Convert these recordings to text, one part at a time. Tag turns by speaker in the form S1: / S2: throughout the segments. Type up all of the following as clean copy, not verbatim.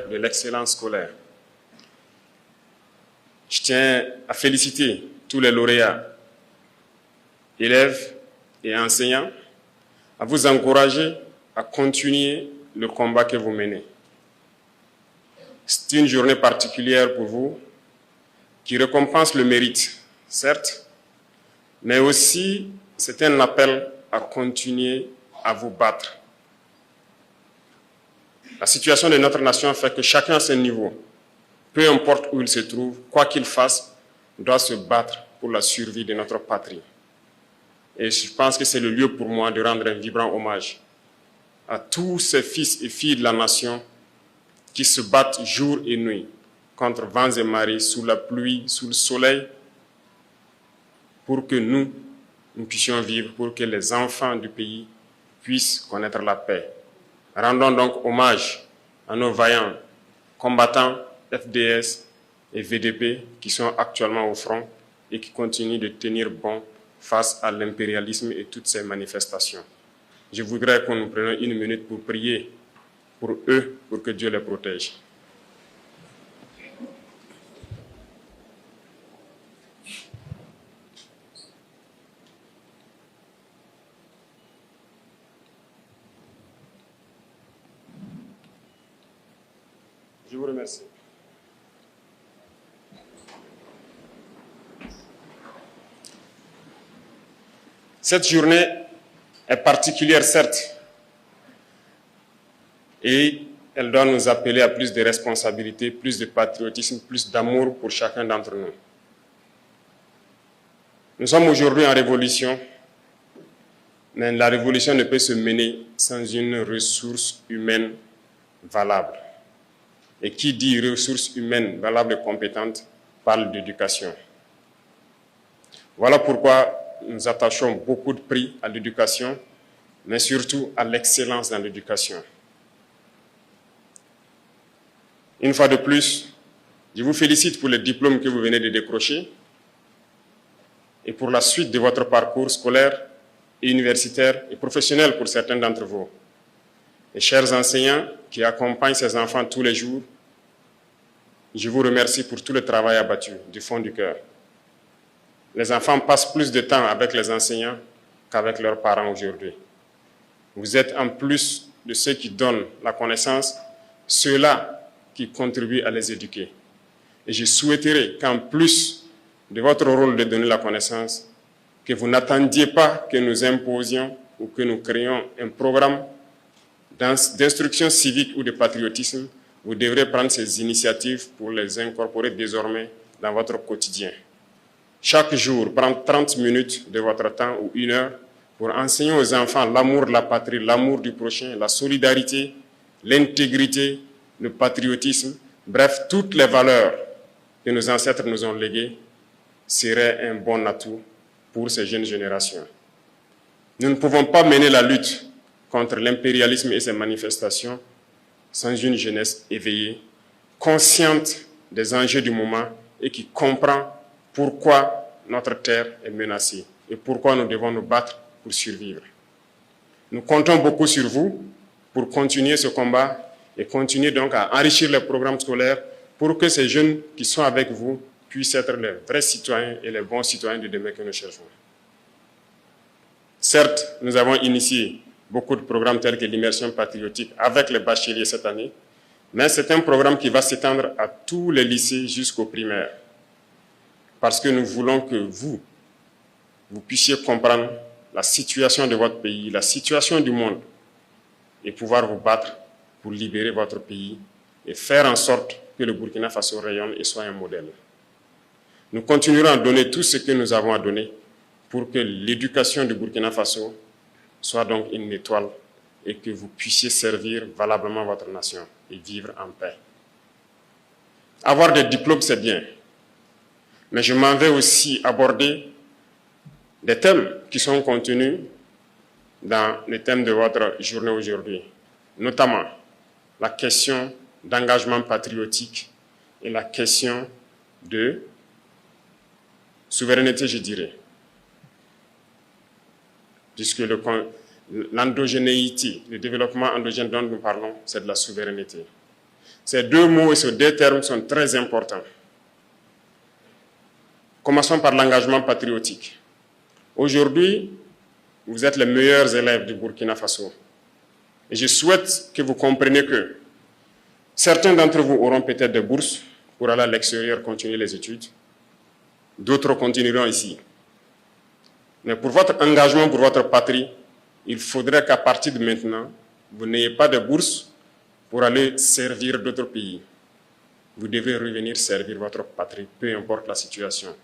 S1: de l'excellence scolaire. Je tiens à féliciter tous les lauréats, élèves et enseignants, à vous encourager à continuer le combat que vous menez. C'est une journée particulière pour vous qui récompense le mérite, certes, mais aussi c'est un appel à continuer à vous battre. La situation de notre nation fait que chacun à son niveau, peu importe où il se trouve, quoi qu'il fasse, doit se battre pour la survie de notre patrie. Et je pense que c'est le lieu pour moi de rendre un vibrant hommage à tous ces fils et filles de la nation qui se battent jour et nuit contre vents et marées, sous la pluie, sous le soleil, pour que nous puissions vivre, pour que les enfants du pays puissent connaître la paix. Rendons donc hommage à nos vaillants combattants FDS et VDP qui sont actuellement au front et qui continuent de tenir bon face à l'impérialisme et toutes ces manifestations. Je voudrais que nous prenions une minute pour prier pour eux, pour que Dieu les protège. Je vous remercie. Cette journée est particulière, certes, et elle doit nous appeler à plus de responsabilité, plus de patriotisme, plus d'amour pour chacun d'entre nous. Nous sommes aujourd'hui en révolution, mais la révolution ne peut se mener sans une ressource humaine valable. Et qui dit ressources humaines valables et compétentes parle d'éducation. Voilà pourquoi nous attachons beaucoup de prix à l'éducation, mais surtout à l'excellence dans l'éducation. Une fois de plus, je vous félicite pour le diplôme que vous venez de décrocher et pour la suite de votre parcours scolaire et universitaire et professionnel pour certains d'entre vous. Et chers enseignants qui accompagnent ces enfants tous les jours, je vous remercie pour tout le travail abattu du fond du cœur. Les enfants passent plus de temps avec les enseignants qu'avec leurs parents aujourd'hui. Vous êtes en plus de ceux qui donnent la connaissance, ceux-là qui contribuent à les éduquer. Et je souhaiterais qu'en plus de votre rôle de donner la connaissance, que vous n'attendiez pas que nous imposions ou que nous créions un programme d'instruction civique ou de patriotisme. Vous devrez prendre ces initiatives pour les incorporer désormais dans votre quotidien. Chaque jour, prendre 30 minutes de votre temps ou 1 heure pour enseigner aux enfants l'amour de la patrie, l'amour du prochain, la solidarité, l'intégrité, le patriotisme, bref, toutes les valeurs que nos ancêtres nous ont léguées serait un bon atout pour ces jeunes générations. Nous ne pouvons pas mener la lutte contre l'impérialisme et ses manifestations sans une jeunesse éveillée, consciente des enjeux du moment et qui comprend pourquoi notre terre est menacée et pourquoi nous devons nous battre pour survivre. Nous comptons beaucoup sur vous pour continuer ce combat et continuer donc à enrichir les programmes scolaires pour que ces jeunes qui sont avec vous puissent être les vrais citoyens et les bons citoyens de demain que nous cherchons. Certes, nous avons initié beaucoup de programmes tels que l'immersion patriotique avec les bacheliers cette année, mais c'est un programme qui va s'étendre à tous les lycées jusqu'au primaire. Parce que nous voulons que vous puissiez comprendre la situation de votre pays, la situation du monde, et pouvoir vous battre pour libérer votre pays et faire en sorte que le Burkina Faso rayonne et soit un modèle. Nous continuerons à donner tout ce que nous avons à donner pour que l'éducation du Burkina Faso soit donc une étoile et que vous puissiez servir valablement votre nation et vivre en paix. Avoir des diplômes, c'est bien. Mais je m'en vais aussi aborder des thèmes qui sont contenus dans le thème de votre journée aujourd'hui, notamment la question d'engagement patriotique et la question de souveraineté, je dirais. Puisque l'endogénéité, le développement endogène dont nous parlons, c'est de la souveraineté. Ces deux mots et ces deux termes sont très importants. Commençons par l'engagement patriotique. Aujourd'hui, vous êtes les meilleurs élèves du Burkina Faso. Et je souhaite que vous compreniez que certains d'entre vous auront peut-être des bourses pour aller à l'extérieur continuer les études. D'autres continueront ici. Mais pour votre engagement, pour votre patrie, il faudrait qu'à partir de maintenant, vous n'ayez pas de bourse pour aller servir d'autres pays. Vous devez revenir servir votre patrie, peu importe la situation.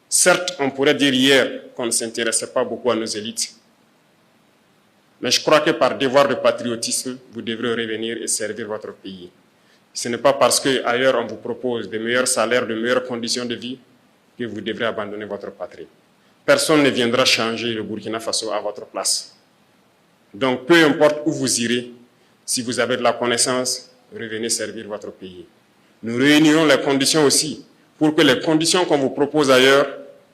S1: Certes, on pourrait dire hier qu'on ne s'intéressait pas beaucoup à nos élites, mais je crois que par devoir de patriotisme, vous devrez revenir et servir votre pays. Ce n'est pas parce qu'ailleurs on vous propose de meilleurs salaires, de meilleures conditions de vie, que vous devrez abandonner votre patrie. Personne ne viendra changer le Burkina Faso à votre place. Donc, peu importe où vous irez, si vous avez de la connaissance, revenez servir votre pays. Nous réunirons les conditions aussi pour que les conditions qu'on vous propose ailleurs,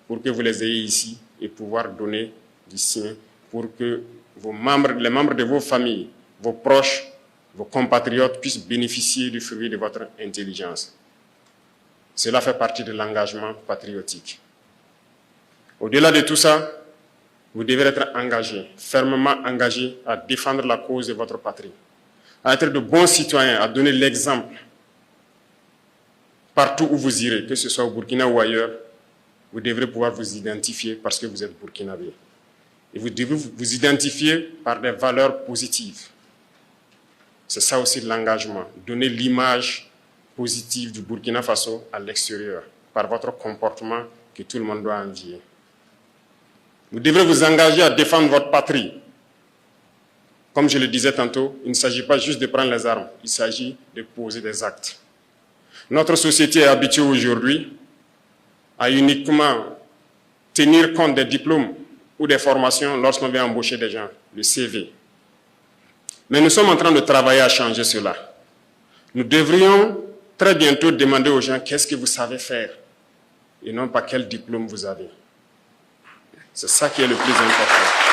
S1: pour que vous les ayez ici et pouvoir donner du sien, pour que les membres de vos familles, vos proches, vos compatriotes puissent bénéficier du fruit de votre intelligence. Cela fait partie de l'engagement patriotique. Au-delà de tout ça, vous devez être engagé, fermement engagé à défendre la cause de votre patrie, à être de bons citoyens, à donner l'exemple. Partout où vous irez, que ce soit au Burkina ou ailleurs, vous devrez pouvoir vous identifier parce que vous êtes burkinabé. Et vous devez vous identifier par des valeurs positives. C'est ça aussi l'engagement, donner l'image positive du Burkina Faso à l'extérieur, par votre comportement que tout le monde doit envier. Vous devrez vous engager à défendre votre patrie. Comme je le disais tantôt, il ne s'agit pas juste de prendre les armes, il s'agit de poser des actes. Notre société est habituée aujourd'hui à uniquement tenir compte des diplômes ou des formations lorsqu'on vient embaucher des gens, le CV. Mais nous sommes en train de travailler à changer cela. Nous devrions très bientôt demander aux gens qu'est-ce que vous savez faire et non pas quel diplôme vous avez. C'est ça qui est le plus important.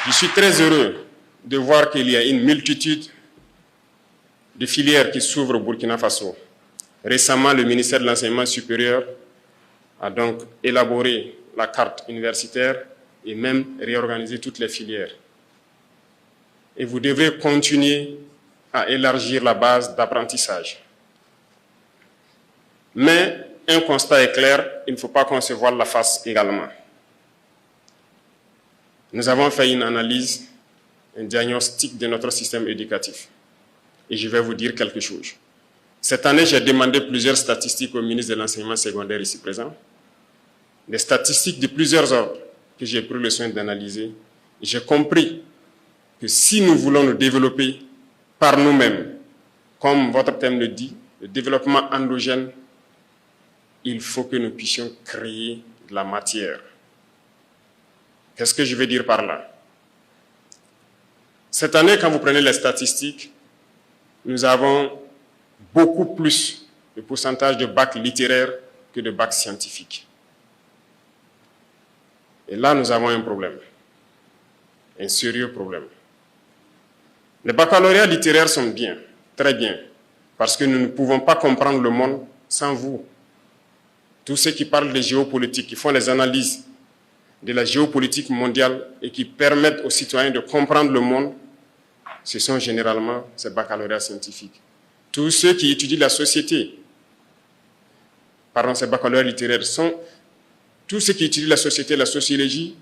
S1: Je suis très heureux de voir qu'il y a une multitude de filières qui s'ouvrent au Burkina Faso. Récemment, le ministère de l'Enseignement supérieur a donc élaboré la carte universitaire et même réorganisé toutes les filières. Et vous devez continuer à élargir la base d'apprentissage. Mais un constat est clair, il ne faut pas qu'on se voile la face également. Nous avons fait une analyse, un diagnostic de notre système éducatif. Et je vais vous dire quelque chose. Cette année, j'ai demandé plusieurs statistiques au ministre de l'Enseignement secondaire ici présent. Des statistiques de plusieurs ordres que j'ai pris le soin d'analyser. J'ai compris que si nous voulons nous développer par nous-mêmes, comme votre thème le dit, le développement endogène, il faut que nous puissions créer de la matière. Qu'est-ce que je veux dire par là? Cette année, quand vous prenez les statistiques, nous avons beaucoup plus de pourcentage de bac littéraire que de bac scientifique. Et là, nous avons un problème, un sérieux problème. Les baccalauréats littéraires sont bien, très bien, parce que nous ne pouvons pas comprendre le monde sans vous. Tous ceux qui parlent de géopolitique, qui font les analyses de la géopolitique mondiale et qui permettent aux citoyens de comprendre le monde, ce sont généralement ces baccalauréats scientifiques. Tous ceux qui étudient la société, pardon, ces baccalauréats littéraires sont tous ceux qui étudient la société, la sociologie,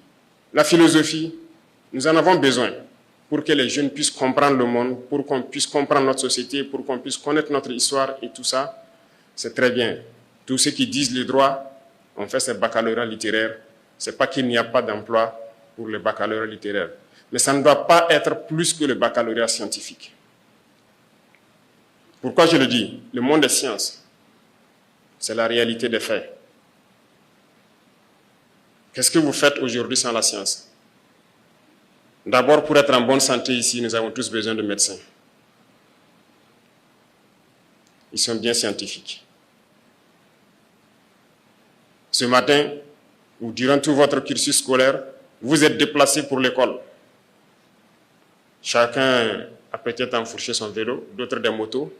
S1: la philosophie. Nous en avons besoin pour que les jeunes puissent comprendre le monde, pour qu'on puisse comprendre notre société, pour qu'on puisse connaître notre histoire et tout ça. C'est très bien. Tous ceux qui disent le droit ont fait ces baccalauréats littéraires. Ce n'est pas qu'il n'y a pas d'emploi pour le baccalauréat littéraire. Mais ça ne doit pas être plus que le baccalauréat scientifique. Pourquoi je le dis? Le monde des sciences, c'est la réalité des faits. Qu'est-ce que vous faites aujourd'hui sans la science? D'abord, pour être en bonne santé ici, nous avons tous besoin de médecins. Ils sont bien scientifiques. Ce matin, ou durant tout votre cursus scolaire, vous êtes déplacé pour l'école. Chacun a peut-être enfourché son vélo, d'autres des motos.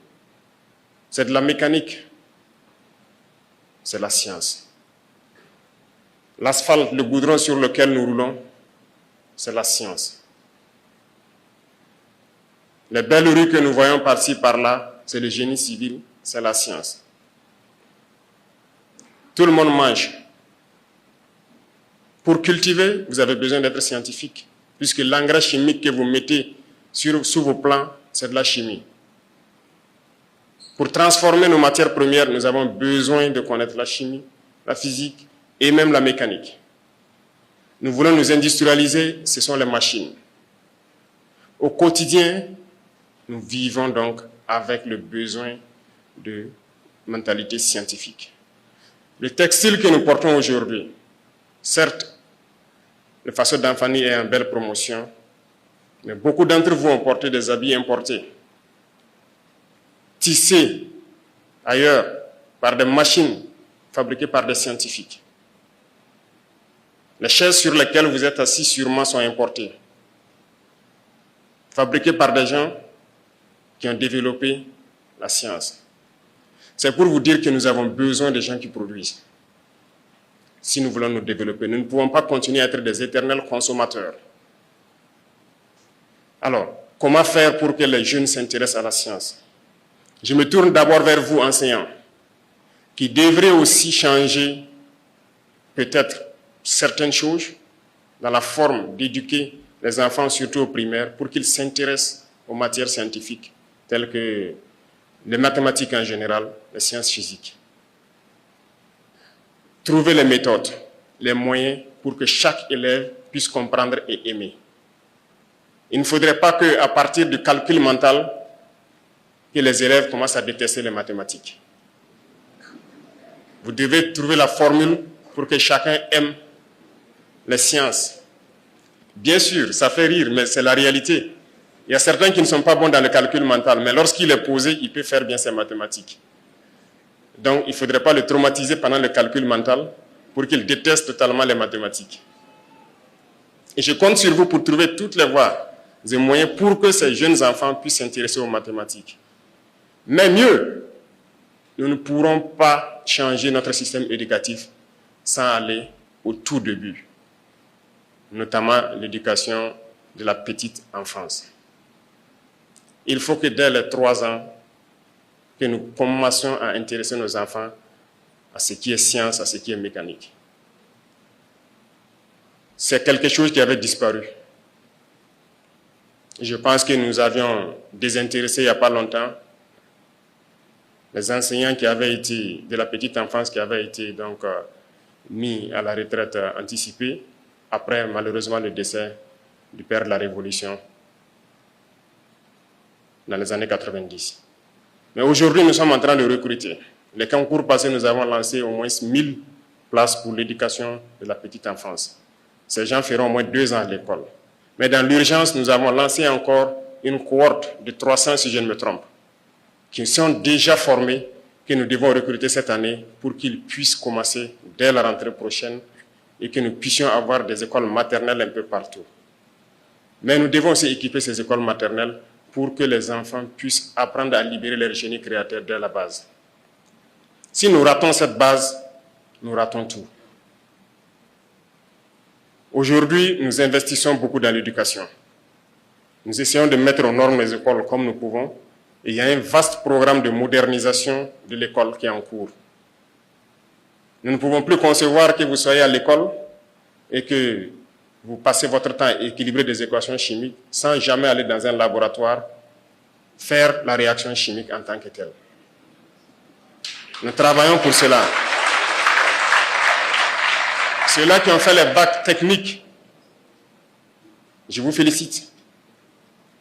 S1: C'est de la mécanique. C'est la science. L'asphalte, le goudron sur lequel nous roulons, c'est la science. Les belles rues que nous voyons par-ci, par-là, c'est le génie civil, c'est la science. Tout le monde mange. Pour cultiver, vous avez besoin d'être scientifique, puisque l'engrais chimique que vous mettez sous vos plants, c'est de la chimie. Pour transformer nos matières premières, nous avons besoin de connaître la chimie, la physique et même la mécanique. Nous voulons nous industrialiser, ce sont les machines. Au quotidien, nous vivons donc avec le besoin de mentalité scientifique. Le textile que nous portons aujourd'hui, certes, le faisceau d'Anfani est en belle promotion, mais beaucoup d'entre vous ont porté des habits importés, tissés ailleurs par des machines fabriquées par des scientifiques. Les chaises sur lesquelles vous êtes assis sûrement sont importées, fabriquées par des gens qui ont développé la science. C'est pour vous dire que nous avons besoin de gens qui produisent. Si nous voulons nous développer, nous ne pouvons pas continuer à être des éternels consommateurs. Alors, comment faire pour que les jeunes s'intéressent à la science? Je me tourne d'abord vers vous, enseignants, qui devraient aussi changer peut-être certaines choses dans la forme d'éduquer les enfants, surtout au primaire, pour qu'ils s'intéressent aux matières scientifiques, telles que les mathématiques en général, les sciences physiques. Trouver les méthodes, les moyens pour que chaque élève puisse comprendre et aimer. Il ne faudrait pas qu'à partir du calcul mental, que les élèves commencent à détester les mathématiques. Vous devez trouver la formule pour que chacun aime les sciences. Bien sûr, ça fait rire, mais c'est la réalité. Il y a certains qui ne sont pas bons dans le calcul mental, mais lorsqu'il est posé, il peut faire bien ses mathématiques. Donc, il ne faudrait pas le traumatiser pendant le calcul mental pour qu'il déteste totalement les mathématiques. Et je compte sur vous pour trouver toutes les voies et moyens pour que ces jeunes enfants puissent s'intéresser aux mathématiques. Mais mieux, nous ne pourrons pas changer notre système éducatif sans aller au tout début, notamment l'éducation de la petite enfance. Il faut que dès les 3 ans, que nous commencions à intéresser nos enfants à ce qui est science, à ce qui est mécanique. C'est quelque chose qui avait disparu. Je pense que nous avions désintéressé il n'y a pas longtemps les enseignants qui avaient été, de la petite enfance, qui avaient été donc mis à la retraite anticipée, après malheureusement le décès du père de la Révolution dans les années 90. Mais aujourd'hui, nous sommes en train de recruter. Les concours passés, nous avons lancé au moins 1000 places pour l'éducation de la petite enfance. Ces gens feront au moins 2 ans à l'école. Mais dans l'urgence, nous avons lancé encore une cohorte de 300, si je ne me trompe, qui sont déjà formés, que nous devons recruter cette année pour qu'ils puissent commencer dès la rentrée prochaine et que nous puissions avoir des écoles maternelles un peu partout. Mais nous devons aussi équiper ces écoles maternelles pour que les enfants puissent apprendre à libérer leur génie créateur dès la base. Si nous ratons cette base, nous ratons tout. Aujourd'hui, nous investissons beaucoup dans l'éducation. Nous essayons de mettre aux normes les écoles comme nous pouvons. Et il y a un vaste programme de modernisation de l'école qui est en cours. Nous ne pouvons plus concevoir que vous soyez à l'école et que vous passez votre temps à équilibrer des équations chimiques sans jamais aller dans un laboratoire faire la réaction chimique en tant que telle. Nous travaillons pour cela. Ceux-là qui ont fait les bacs techniques, je vous félicite.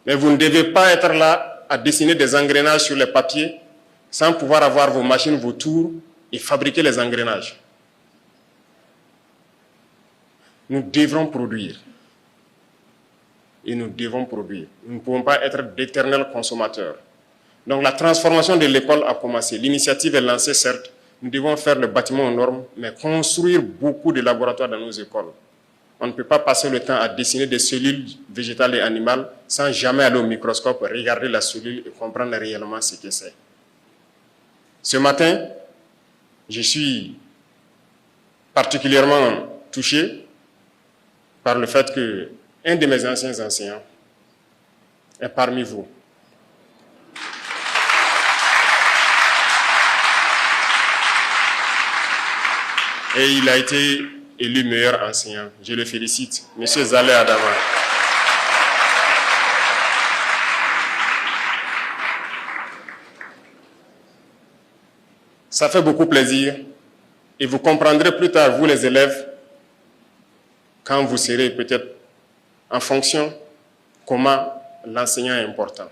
S1: Mais vous ne devez pas être là à dessiner des engrenages sur les papiers sans pouvoir avoir vos machines, vos tours et fabriquer les engrenages. Nous devrons produire. Et nous devons produire. Nous ne pouvons pas être d'éternels consommateurs. Donc la transformation de l'école a commencé. L'initiative est lancée, certes. Nous devons faire le bâtiment aux normes, mais construire beaucoup de laboratoires dans nos écoles. on ne peut pas passer le temps à dessiner des cellules végétales et animales sans jamais aller au microscope, regarder la cellule et comprendre réellement ce que c'est. Ce matin, je suis particulièrement touché par le fait qu'un de mes anciens enseignants est parmi vous. Et il a été élu meilleur enseignant. Je le félicite, M. Zaleh Adama. Ça fait beaucoup plaisir et vous comprendrez plus tard, vous les élèves, quand vous serez peut-être en fonction, comment l'enseignant est important.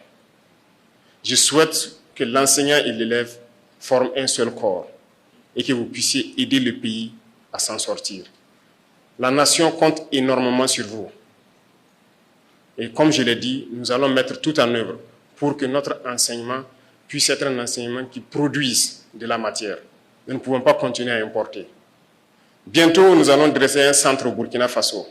S1: Je souhaite que l'enseignant et l'élève forment un seul corps et que vous puissiez aider le pays à s'en sortir. La nation compte énormément sur vous. Et comme je l'ai dit, nous allons mettre tout en œuvre pour que notre enseignement puisse être un enseignement qui produise de la matière. Nous ne pouvons pas continuer à importer. Bientôt, nous allons dresser un centre au Burkina Faso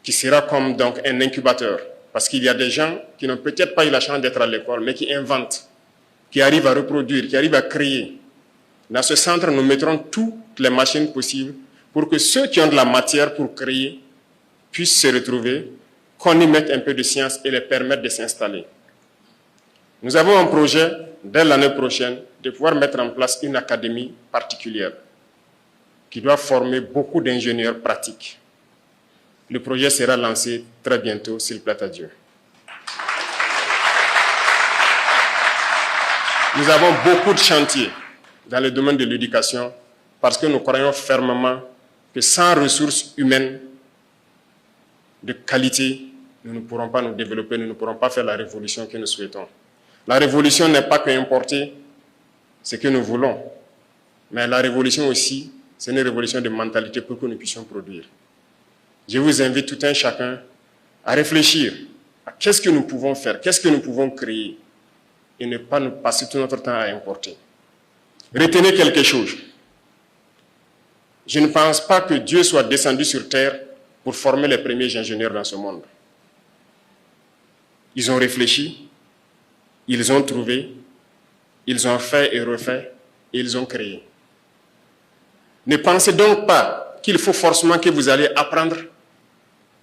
S1: qui sera comme donc un incubateur. Parce qu'il y a des gens qui n'ont peut-être pas eu la chance d'être à l'école, mais qui inventent, qui arrivent à reproduire, qui arrivent à créer. Dans ce centre, nous mettrons toutes les machines possibles pour que ceux qui ont de la matière pour créer puissent se retrouver, qu'on y mette un peu de science et les permettre de s'installer. Nous avons un projet, dès l'année prochaine, de pouvoir mettre en place une académie particulière qui doit former beaucoup d'ingénieurs pratiques. Le projet sera lancé très bientôt, s'il plaît à Dieu. Nous avons beaucoup de chantiers dans le domaine de l'éducation parce que nous croyons fermement que sans ressources humaines de qualité, nous ne pourrons pas nous développer, nous ne pourrons pas faire la révolution que nous souhaitons. La révolution n'est pas qu'importer ce que nous voulons, mais la révolution aussi, c'est une révolution de mentalité pour que nous puissions produire. Je vous invite tout un chacun à réfléchir à qu'est-ce que nous pouvons faire, qu'est-ce que nous pouvons créer, et ne pas nous passer tout notre temps à importer. Retenez quelque chose. Je ne pense pas que Dieu soit descendu sur terre pour former les premiers ingénieurs dans ce monde. Ils ont réfléchi, ils ont trouvé, ils ont fait et refait, et ils ont créé. Ne pensez donc pas qu'il faut forcément que vous allez apprendre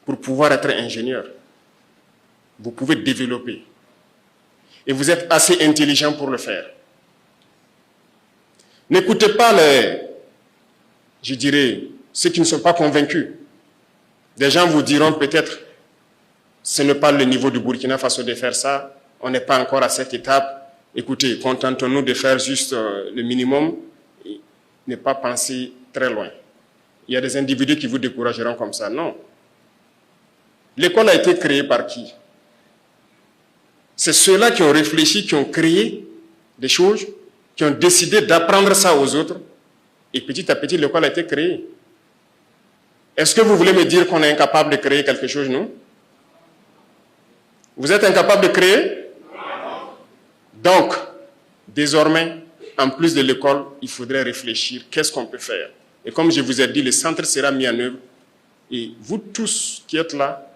S1: pour pouvoir être ingénieur. Vous pouvez développer. Et vous êtes assez intelligent pour le faire. N'écoutez pas ceux qui ne sont pas convaincus. Des gens vous diront peut-être, ce n'est pas le niveau du Burkina Faso de faire ça, on n'est pas encore à cette étape. Écoutez, contentons-nous de faire juste le minimum et ne pas penser très loin. Il y a des individus qui vous décourageront comme ça. Non. L'école a été créée par qui? C'est ceux-là qui ont réfléchi, qui ont créé des choses, qui ont décidé d'apprendre ça aux autres. Et petit à petit, l'école a été créée. Est-ce que vous voulez me dire qu'on est incapable de créer quelque chose, non? Vous êtes incapable de créer? Donc, désormais, en plus de l'école, il faudrait réfléchir, qu'est-ce qu'on peut faire? Et comme je vous ai dit, le centre sera mis en œuvre. Et vous tous qui êtes là,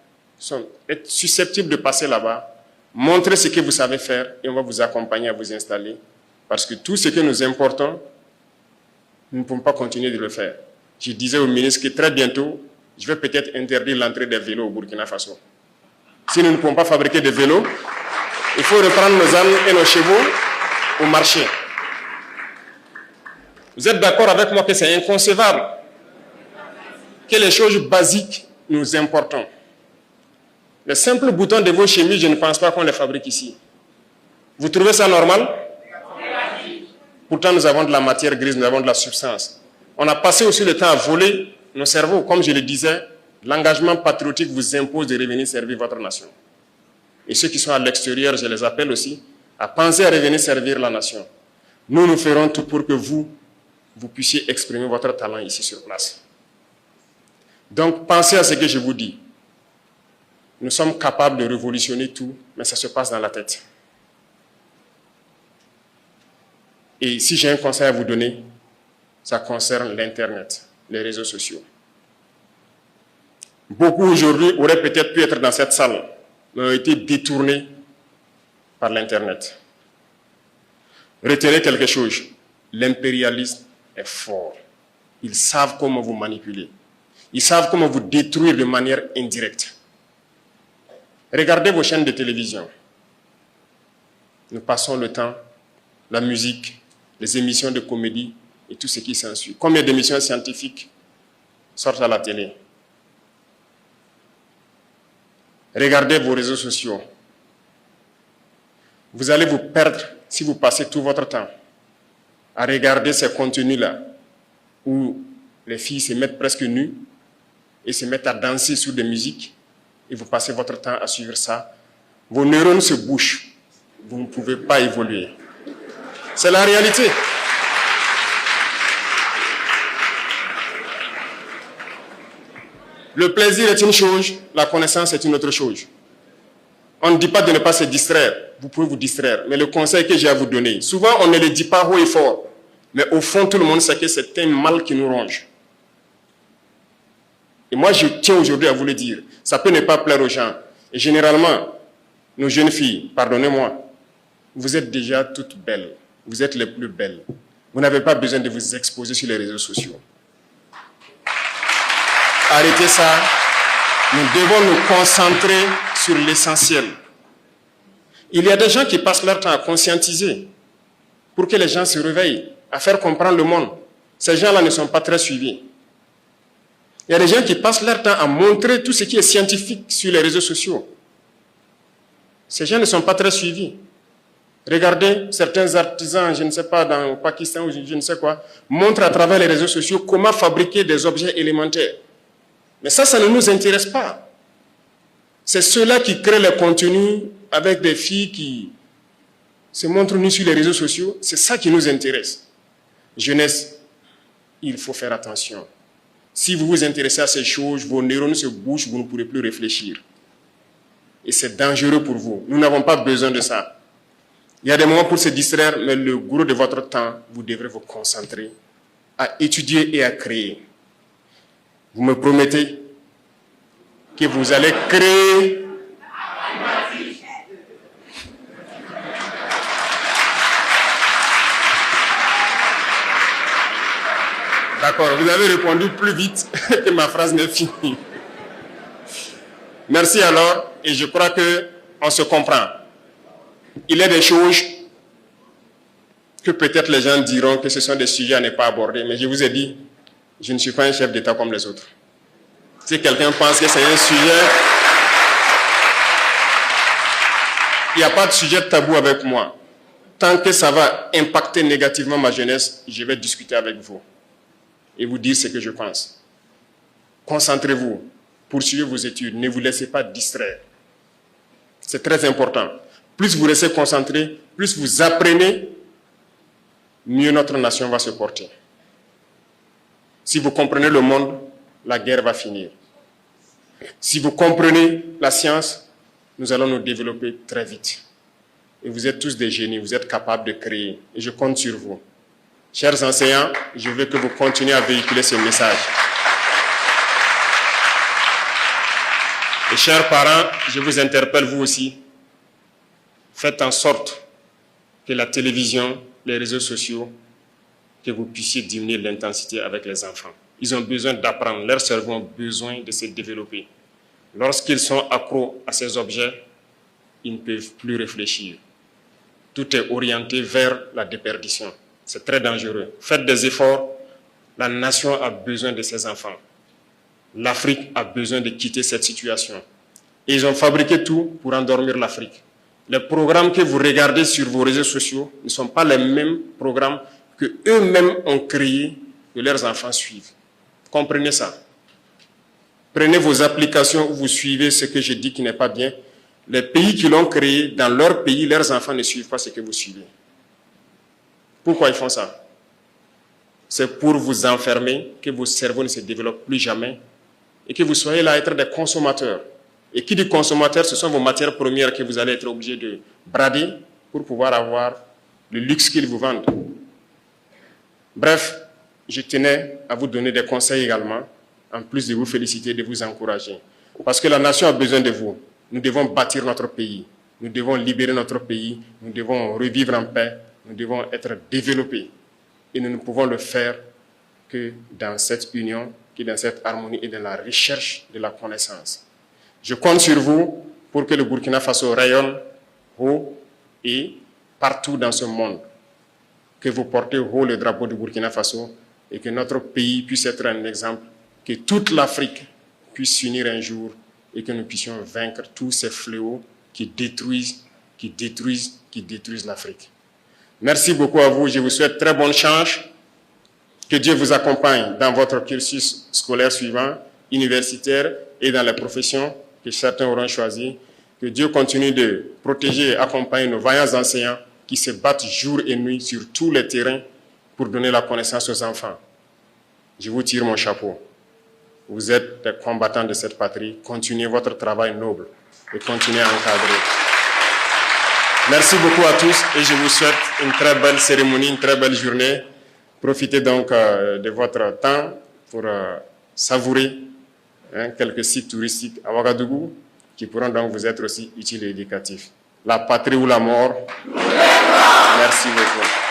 S1: êtes susceptibles de passer là-bas, montrez ce que vous savez faire et on va vous accompagner à vous installer. Parce que tout ce que nous importons, nous ne pouvons pas continuer de le faire. Je disais au ministre que très bientôt, je vais peut-être interdire l'entrée des vélos au Burkina Faso. Si nous ne pouvons pas fabriquer des vélos, il faut reprendre nos ânes et nos chevaux au marché. Vous êtes d'accord avec moi que c'est inconcevable que les choses basiques nous importons. Les simples boutons de vos chemises, je ne pense pas qu'on les fabrique ici. Vous trouvez ça normal? Pourtant, nous avons de la matière grise, nous avons de la substance. On a passé aussi le temps à voler nos cerveaux. Comme je le disais, l'engagement patriotique vous impose de revenir servir votre nation. Et ceux qui sont à l'extérieur, je les appelle aussi à penser à revenir servir la nation. Nous, nous ferons tout pour que vous puissiez exprimer votre talent ici sur place. Donc, pensez à ce que je vous dis. Nous sommes capables de révolutionner tout, mais ça se passe dans la tête. Et si j'ai un conseil à vous donner, ça concerne l'Internet, les réseaux sociaux. Beaucoup aujourd'hui auraient peut-être pu être dans cette salle, mais ont été détournés par l'Internet. Retenez quelque chose, l'impérialisme est fort. Ils savent comment vous manipuler. Ils savent comment vous détruire de manière indirecte. Regardez vos chaînes de télévision. Nous passons le temps, la musique, les émissions de comédie et tout ce qui s'ensuit. Combien d'émissions scientifiques sortent à la télé? Regardez vos réseaux sociaux. Vous allez vous perdre si vous passez tout votre temps à regarder ces contenus-là où les filles se mettent presque nues et se mettent à danser sur des musiques et vous passez votre temps à suivre ça. Vos neurones se bouchent. Vous ne pouvez pas évoluer. C'est la réalité. Le plaisir est une chose, la connaissance est une autre chose. On ne dit pas de ne pas se distraire. Vous pouvez vous distraire. Mais le conseil que j'ai à vous donner, souvent on ne le dit pas haut et fort. Mais au fond, tout le monde sait que c'est un mal qui nous ronge. Et moi, je tiens aujourd'hui à vous le dire. Ça peut ne pas plaire aux gens. Et généralement, nos jeunes filles, pardonnez-moi, vous êtes déjà toutes belles. Vous êtes les plus belles. Vous n'avez pas besoin de vous exposer sur les réseaux sociaux. Arrêtez ça. Nous devons nous concentrer sur l'essentiel. Il y a des gens qui passent leur temps à conscientiser pour que les gens se réveillent, à faire comprendre le monde. Ces gens-là ne sont pas très suivis. Il y a des gens qui passent leur temps à montrer tout ce qui est scientifique sur les réseaux sociaux. Ces gens ne sont pas très suivis. Regardez, certains artisans, je ne sais pas, dans le Pakistan ou je ne sais quoi, montrent à travers les réseaux sociaux comment fabriquer des objets élémentaires. Mais ça ne nous intéresse pas. C'est ceux-là qui créent les contenus avec des filles qui se montrent nues sur les réseaux sociaux. C'est ça qui nous intéresse. Jeunesse, il faut faire attention. Si vous vous intéressez à ces choses, vos neurones se bouchent, vous ne pourrez plus réfléchir. Et c'est dangereux pour vous. Nous n'avons pas besoin de ça. Il y a des moments pour se distraire, mais le gros de votre temps, vous devrez vous concentrer à étudier et à créer. Vous me promettez que vous allez créer D'accord, vous avez répondu plus vite que ma phrase n'est finie. Merci alors, et je crois qu'on se comprend. Il y a des choses que peut-être les gens diront que ce sont des sujets à ne pas aborder, mais je vous ai dit, je ne suis pas un chef d'État comme les autres. Si quelqu'un pense que c'est un sujet, il n'y a pas de sujet tabou avec moi. Tant que ça va impacter négativement ma jeunesse, je vais discuter avec vous et vous dire ce que je pense. Concentrez-vous, poursuivez vos études, ne vous laissez pas distraire. C'est très important. Plus vous restez concentré, plus vous apprenez, mieux notre nation va se porter. Si vous comprenez le monde, la guerre va finir. Si vous comprenez la science, nous allons nous développer très vite. Et vous êtes tous des génies, vous êtes capables de créer. Et je compte sur vous. Chers enseignants, je veux que vous continuiez à véhiculer ce message. Et chers parents, je vous interpelle vous aussi. Faites en sorte que la télévision, les réseaux sociaux, que vous puissiez diminuer l'intensité avec les enfants. Ils ont besoin d'apprendre, leurs cerveaux ont besoin de se développer. Lorsqu'ils sont accros à ces objets, ils ne peuvent plus réfléchir. Tout est orienté vers la déperdition. C'est très dangereux. Faites des efforts. La nation a besoin de ses enfants. L'Afrique a besoin de quitter cette situation. Et ils ont fabriqué tout pour endormir l'Afrique. Les programmes que vous regardez sur vos réseaux sociaux ne sont pas les mêmes programmes que eux-mêmes ont créés, que leurs enfants suivent. Comprenez ça. Prenez vos applications où vous suivez ce que je dis qui n'est pas bien. Les pays qui l'ont créé, dans leur pays, leurs enfants ne suivent pas ce que vous suivez. Pourquoi ils font ça? C'est pour vous enfermer, que vos cerveaux ne se développent plus jamais et que vous soyez là à être des consommateurs. Et qui dit consommateur, ce sont vos matières premières que vous allez être obligés de brader pour pouvoir avoir le luxe qu'ils vous vendent. Bref, je tenais à vous donner des conseils également en plus de vous féliciter, de vous encourager. Parce que la nation a besoin de vous. Nous devons bâtir notre pays. Nous devons libérer notre pays. Nous devons revivre en paix. Nous devons être développés. Et nous ne pouvons le faire que dans cette union, que dans cette harmonie et dans la recherche de la connaissance. Je compte sur vous pour que le Burkina Faso rayonne haut et partout dans ce monde. Que vous portez haut le drapeau du Burkina Faso et que notre pays puisse être un exemple, que toute l'Afrique puisse s'unir un jour et que nous puissions vaincre tous ces fléaux qui détruisent l'Afrique. Merci beaucoup à vous. Je vous souhaite très bonne chance. Que Dieu vous accompagne dans votre cursus scolaire suivant, universitaire et dans les professions que certains auront choisies. Que Dieu continue de protéger et accompagner nos vaillants enseignants qui se battent jour et nuit sur tous les terrains pour donner la connaissance aux enfants. Je vous tire mon chapeau. Vous êtes des combattants de cette patrie. Continuez votre travail noble et continuez à encadrer. Merci beaucoup à tous et je vous souhaite une très belle cérémonie, une très belle journée. Profitez donc de votre temps pour savourer quelques sites touristiques à Ouagadougou qui pourront donc vous être aussi utiles et éducatifs. La patrie ou la mort. Merci beaucoup.